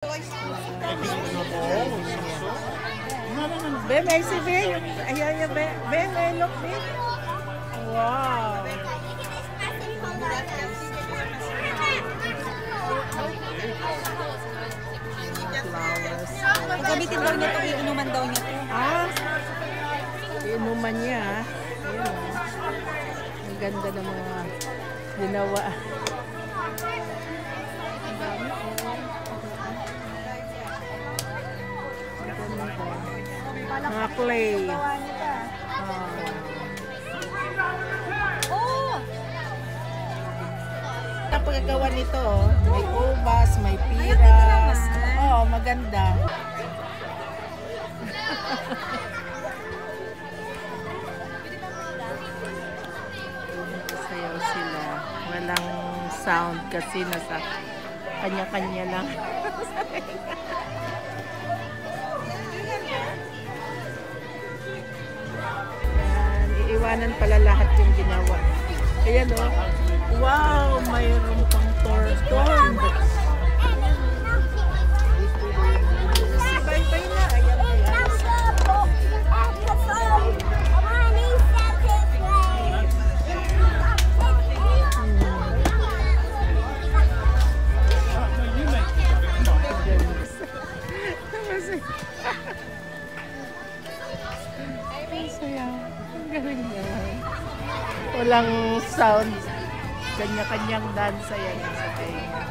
Ben, may si Ben. Ayan, Ben. Ben, look, Ben. Wow. Flowers. Gamitin daw niya ito, iinuman daw niya ito. Ah, inuman niya. Ayan, oh. Ang ganda ng mga ginawa. Ang dami, mga clay. Oh! Ang pagkagawa nito, may ubas, may pira. Oo, maganda. Sayaw sila. Walang sound kasi nasa kanya-kanya lang. Yan, iiwanan pala lahat yung ginawa. Ayan o. Oh. Wow, mayroon pang torton. Bye-bye na. Ayan, ayan. Walang sound. Kanya-kanyang dansa yan sa tenga.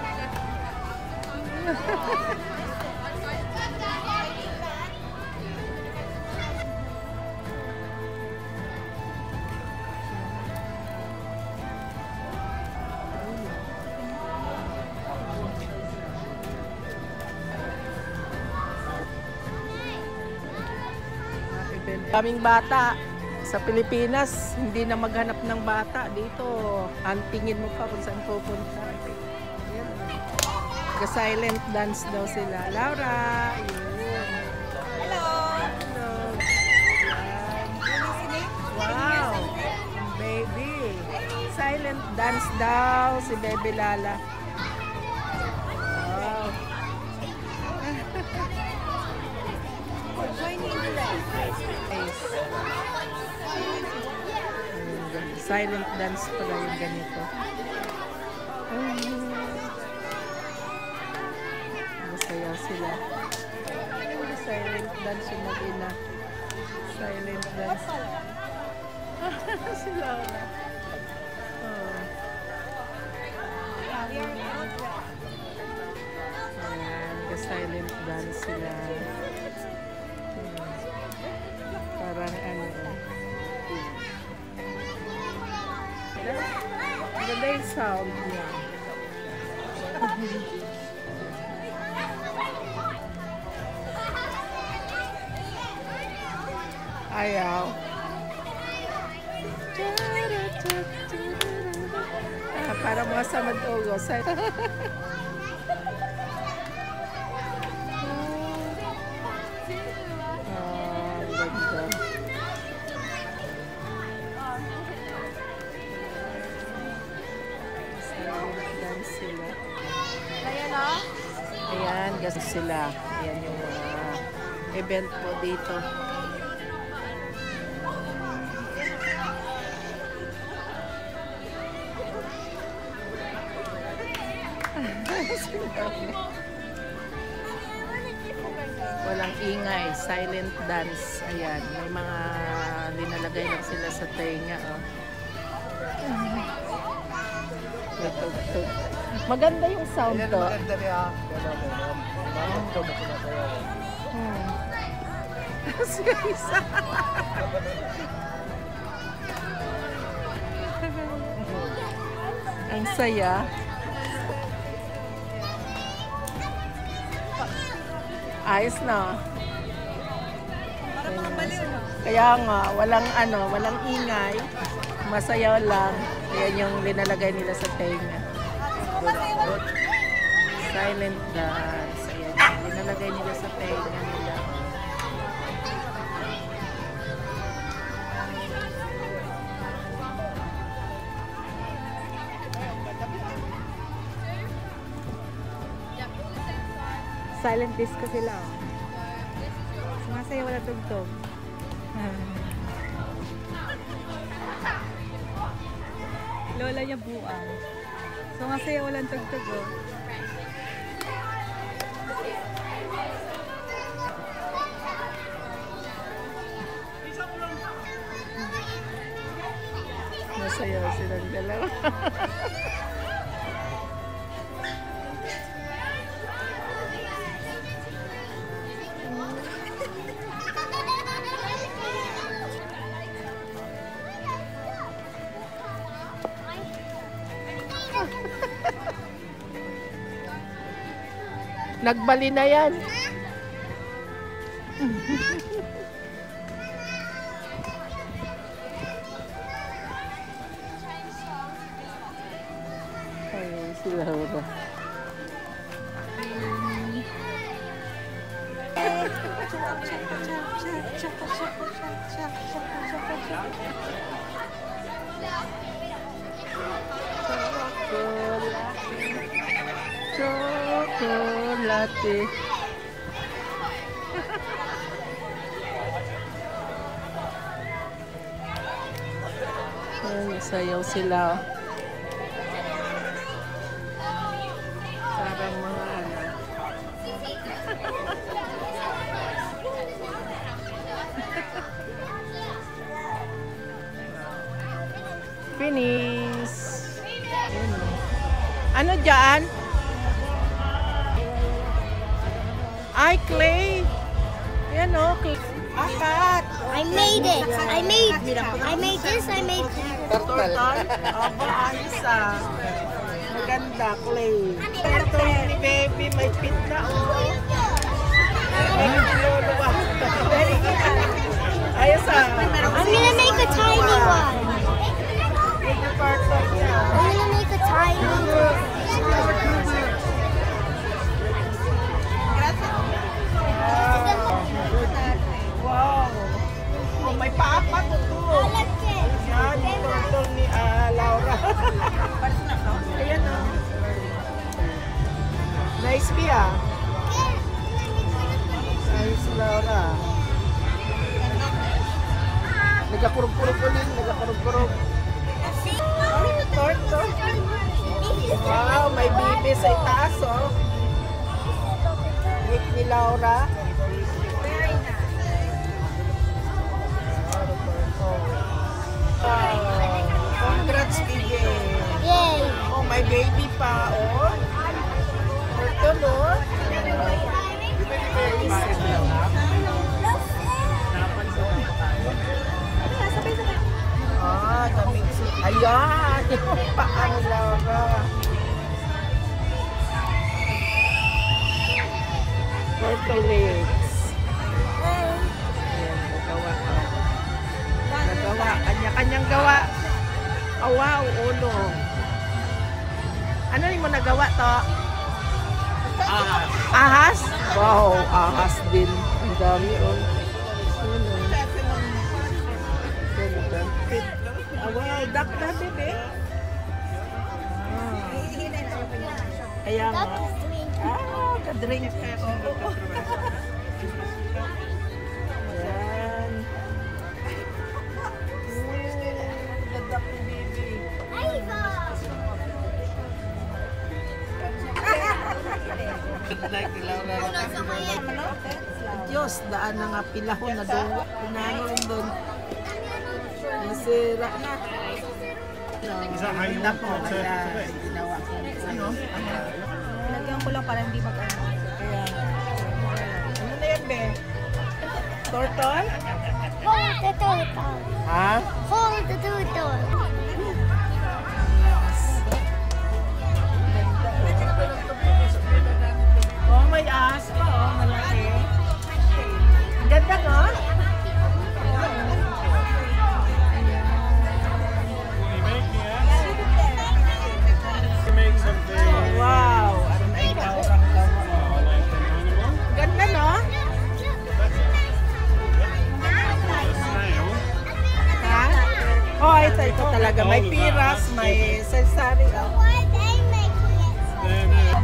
Kaming bata sa Pilipinas, hindi na maghanap ng bata dito. Antingin mo pa kung saan pupunta. Silent dance daw sila. Laura! Hello! Hello! Wow! Baby! Silent dance daw si Baby Lala. Wow! Join me in the rest. Silent dance pala yung ganito. Masaya sila. Silent dance yung mag-ina. Silent dance. Sila. Oh. Ayan, silent dance sila. Parang ano. Maganda yung sound niya. Ayaw. Para mga samad-ogos. Sila. Ayan o. Ayan, kasi sila. Ayan yung event po dito. Walang ingay, silent dance. Ayan, may mga linalagay lang sila sa tenga. Oh. Maganda yung sound to. Maganda niya. Isa. Ang saya. Ayos na. Kaya nga, walang ingay. Masaya lang. Yan yung linalagay nila sa tenga. Silent dance. Ayan, linalagay nila sa tenga nila. Silent disco sila. Oh. Sumasayaw, wala tugtog. Lola niya buang. Sumasayaw, walang tugtog. Oh. Masayaw silang dalawa. Nagbali na yan. Ayun sila ba? Chocolate. Ayan, sayaw sila. Parang mga ano. Finish. Ano dyan? Ay, clay. Yan o, clay. Akat. I made it. I made this. I made Turtle. Aba, ayos ah. Maganda, clay. Turtle ni baby, may pit na o. May luluwa. Ayos ah. I'm gonna make a tiny one. Yung turtle niya. I'm gonna make a tiny one. Wow. Oh, may paapat ito. Yan, yung turtle ni Laura. Ayan o. Nice Pia. Nice Laura. Nagkakurog-kurog ulit. Nagkakurog-kurog. Turtle. Wow, may bibi sa itaas oh. Cake ni Laura. Congrats, PJ. Yay! Oh, may baby pa, oh. Turtle, oh. Ah, dami. Ayan, yung paa ni Laura. Turtle legs. Ayan, nagawa. Nagawa. Kanya-kanyang gawa. Oh, wow, ulo. Ano yung mo nagawa to? Ahas. Ahas? Wow, ahas din. Ang dami, oh. Ano? Oh, wow, duck na, bebe. Kaya nga. Ka-drink. Ayan. The duck ni baby. Diyos, daan na nga pilahon na doon. Pinanong doon. Nasira na. Ginawa ko. Lagyan ko lang para hindi mag-ano. Ayan. Ano na yan, be? Turtle? Hold the turtle. Ha? Hold the turtle. Oh, may ahas pa, oh. Malaki. Ganda, no? Wow! Ano na yung Laurang gawa? Ganda, no? Ha? Oh, ito talaga. May piras, may sesari. Oh.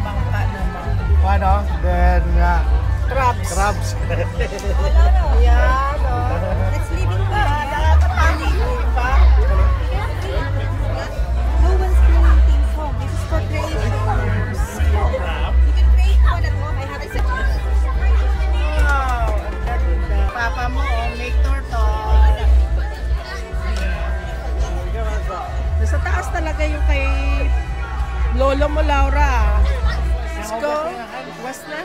Bangka naman. Ano? Then, Crabs. crabs. Ayan, oh. Let's leave it. Nakakapaliw pa. No one's bringing things home. This is for creation. You can create one at home. I have a suggestion. Wow, ang ganda. Papa mo, oh, make turtle. Nasa taas talaga yung kay lolo mo, Laura. Let's go. Was na?